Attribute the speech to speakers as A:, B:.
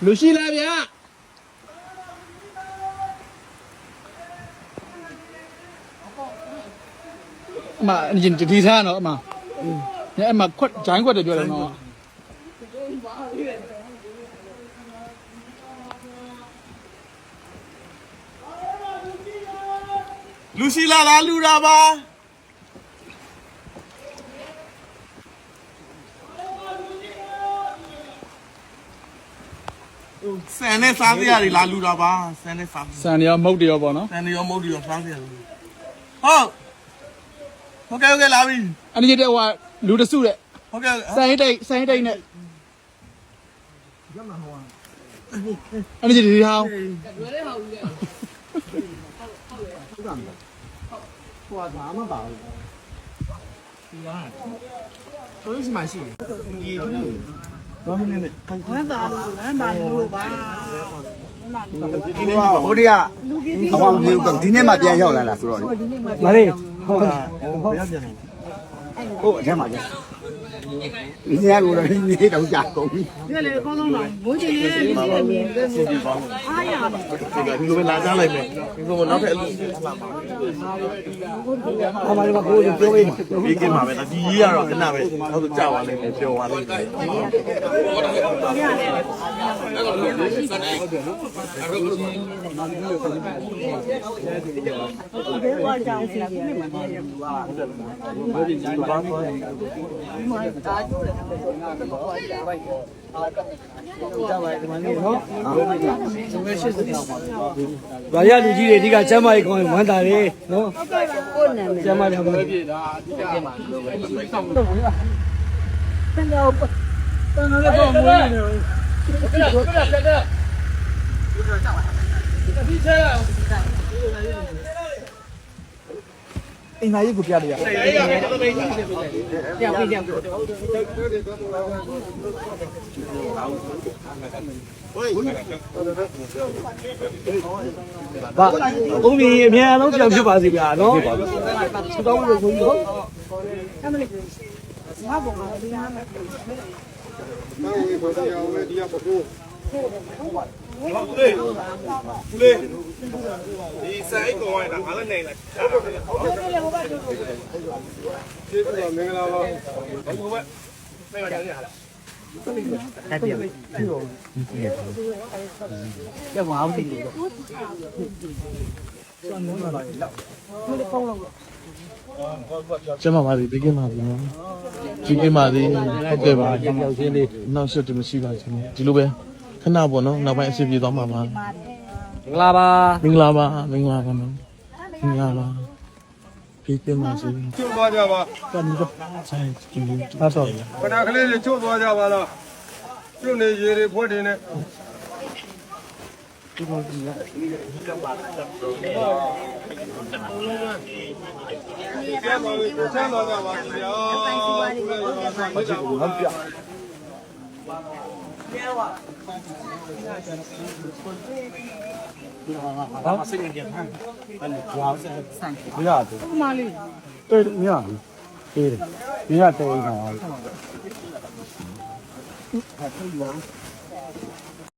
A: Lucilaဗျာအမဒီထားနော်အမညအမခွတ်ဂျိုင်းခွတ်တယ်ပြောတယ်နော်လူရှိလာလားလူတာပါဆန်နဲ့စားစရာတွေလာလူတာပါဆန်နဲ့စားဆန်ရောမုတ်ရောပေါ့နော်ဆန်ရောမုတ်ရောစားစရာဟုတ်ကဲ့လာပြီအနည်းတဲ့ဟိုလူတစုတဲ့ဟုတ်ကဲ့ဆိုင်တိတ်နဲ့အနည်းဒီဟောင်းရွယ်တဲ့ဟောင်းကြီးတဲ့ဟိုကဘာမှမပါဘူးဒီကဆိုရင်မရှိဘူးဘာမှမနေဝမ်းသာလို့ပါ
B: ဟိုတည်းကအကောင်မျိုးကဒီနေ့မှပြန်ရောက်လာတာဆိုတော့လေ
A: မလေး
B: ဟုတ်လားဟုတ်ပြန်ပြန်ဟုတ်အထက်မှာကြာဒီနေ့ကတော့ဒီနေ့တော့ကြာကုန်ပြီ
C: ဒီလေအကောင်းဆုံးတော့မိုးချင်ရဲ့ဒီနေ့အမြင်အားရပါ
A: ဒီလိုပဲလာကြလိုက်မယ်ဒီလိုနောက်ထပ်အလူ
B: အမလေးကကိုယ်ပြောပေးမှာ
A: ပြီးကင်းပါပဲဒီကြီးကတော့ခဏပဲနောက်ဆိုကြာသွားလိမ့်မယ်ပြောသွားလိမ့်မယ်
C: ဘယ်ဝါကြောင်စီနေမှာလဲဒါကျိုးတယ်
B: ကြာပါဒီမှာနေနော်
D: ဘာရလူကြီးတွေဒီကကျမ်းမာရေးကောင်းရင်ဝမ်းသာတယ်နော်
C: ကိုနာမည်
D: ကျမ်းမာတယ်
C: ဘယ်တော့တန်တော့မွေးနေတယ်ခဏတော့မွေး
B: အိမ်သားကြီးကိုပြလို့ရ
C: ပြောင်းပြီးပြောင်း
D: ဘာအုံးကြီးအများအားလုံးပြောင်းဖြစ်ပါစေဗျာနော်
C: သူကောင်းလို့ဆိုပြီးတော့အမလေးငါဘောကဒီဟာမဲ့
A: ဒီကပကူဦးလေးဒီဆိုင်ကောင်းရတာအားလည်းနေလိုက်ကျေးဇူးပါမင်္ဂလာပါဘယ်လိုပဲไม่มาจากนี่หาละ
B: အဲ့ဒီရပါအောင်ဒီလို
A: ကျမပါသည်ဒီကင်းပါသည်နော်ဒီကင်းပါသည်ဟုတ်ကဲ့ပါရောက်ချင်းလေးနောက်ဆက်တမရှိပါချင်းဒီလိုပဲခဏပေါ့နော်နောက်ပိုင်းအဆင်ပြေသွားမှာပါ
D: မင်္ဂလာပါ
A: မင်္ဂလာပါမင်္ဂလာပါနော်မင်္ဂလာပါဒီကင်းပါစေ
E: ချို့သွားကြပါ
A: တော်ပြီဆိုင်ဒီလို
D: အားတော့
E: ခဏကလေးတွေချို့သွားကြပါလားကျွတ်နေရေတွေဖွက်တင်နေကျမ်းပါပြီကျမ်းသွားကြပါခင်ဗျာမချစ်ဘူးဟုတ်ပြ
B: ဘာမှစိတ်မကြမ်းဘူးအဲ့လိုကြောက်ဆိုင်မရဘူး
C: အမလေး
B: တေးမရဘူးတေးတယ်မရတေးနေတာ